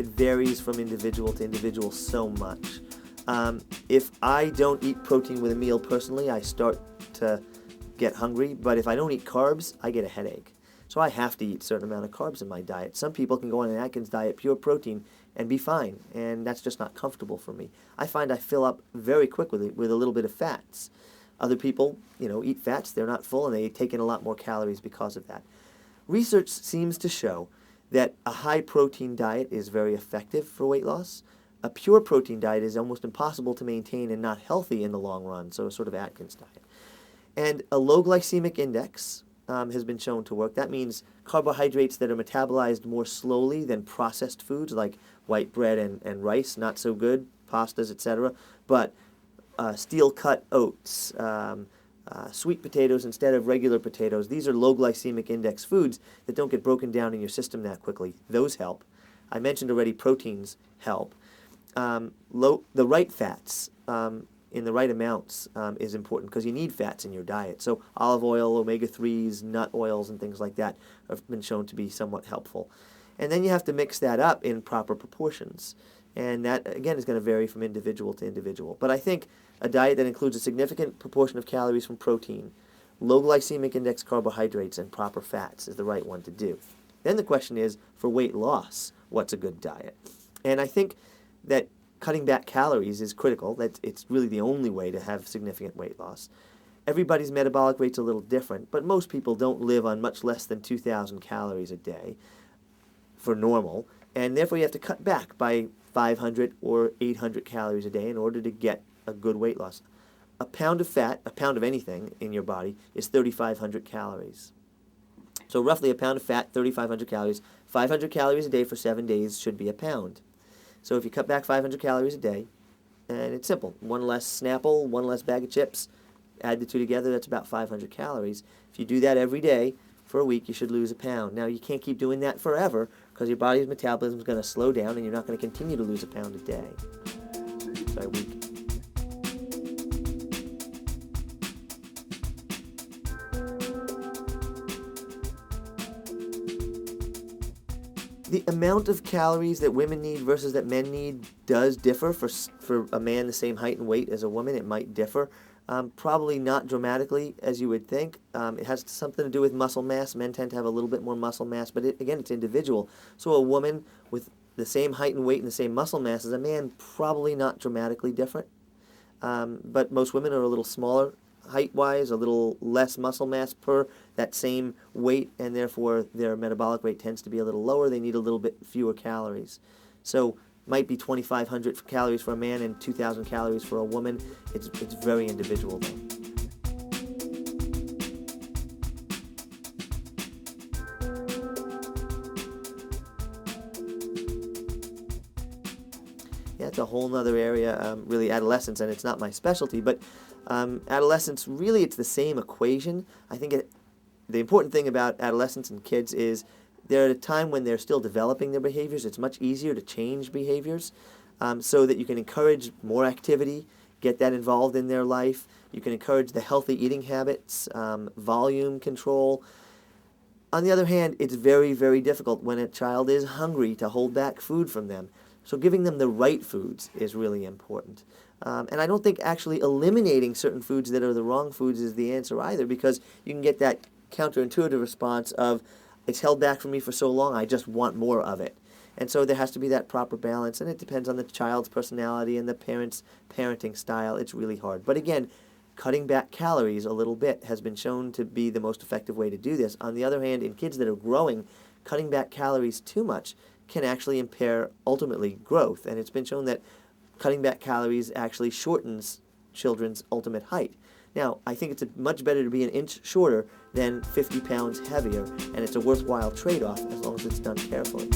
it varies from individual to individual so much. If I don't eat protein with a meal personally, I start to get hungry, but if I don't eat carbs, I get a headache. So I have to eat a certain amount of carbs in my diet. Some people can go on an Atkins diet, pure protein, and be fine, and that's just not comfortable for me. I find I fill up very quickly with a little bit of fats. Other people, eat fats, they're not full, and they take in a lot more calories because of that. Research seems to show that a high-protein diet is very effective for weight loss. A pure protein diet is almost impossible to maintain and not healthy in the long run, so a sort of Atkins diet. And a low glycemic index has been shown to work. That means carbohydrates that are metabolized more slowly than processed foods like white bread and rice, not so good, pastas, etc. But steel-cut oats, sweet potatoes instead of regular potatoes. These are low glycemic index foods that don't get broken down in your system that quickly. Those help. I mentioned already proteins help. The right fats in the right amounts is important because you need fats in your diet. So olive oil, omega-3s, nut oils, and things like that have been shown to be somewhat helpful. And then you have to mix that up in proper proportions. And that, again, is going to vary from individual to individual. But I think a diet that includes a significant proportion of calories from protein, low glycemic index carbohydrates, and proper fats is the right one to do. Then the question is, for weight loss, what's a good diet? And I think that cutting back calories is critical. That it's really the only way to have significant weight loss. Everybody's metabolic rate's a little different, but most people don't live on much less than 2,000 calories a day for normal, and therefore you have to cut back by 500 or 800 calories a day in order to get a good weight loss. A pound of fat, a pound of anything in your body, is 3,500 calories. So roughly a pound of fat, 3,500 calories. 500 calories a day for 7 days should be a pound. So if you cut back 500 calories a day, and it's simple, one less Snapple, one less bag of chips, add the two together, that's about 500 calories. If you do that every day for a week, you should lose a pound. Now, you can't keep doing that forever because your body's metabolism is going to slow down and you're not going to continue to lose a pound a day. Sorry, a week. The amount of calories that women need versus that men need does differ. For a man the same height and weight as a woman, it might differ. Probably not dramatically as you would think. It has something to do with muscle mass. Men tend to have a little bit more muscle mass, but again, it's individual. So a woman with the same height and weight and the same muscle mass as a man, probably not dramatically different. But most women are a little smaller height-wise, a little less muscle mass per that same weight, and therefore their metabolic rate tends to be a little lower. They need a little bit fewer calories. So might be 2,500 calories for a man and 2,000 calories for a woman. It's very individual, though. Yeah, it's a whole other area, really adolescence, and it's not my specialty, but adolescence, really it's the same equation. I think the important thing about adolescents and kids is they're at a time when they're still developing their behaviors. It's much easier to change behaviors so that you can encourage more activity, get that involved in their life. You can encourage the healthy eating habits, volume control. On the other hand, it's very, very difficult when a child is hungry to hold back food from them. So giving them the right foods is really important. And I don't think actually eliminating certain foods that are the wrong foods is the answer either, because you can get that counterintuitive response of, it's held back from me for so long, I just want more of it. And so there has to be that proper balance, and it depends on the child's personality and the parent's parenting style. It's really hard. But again, cutting back calories a little bit has been shown to be the most effective way to do this. On the other hand, in kids that are growing, cutting back calories too much can actually impair, ultimately, growth. And it's been shown that cutting back calories actually shortens children's ultimate height. Now, I think it's much better to be an inch shorter than 50 pounds heavier, and it's a worthwhile trade-off as long as it's done carefully.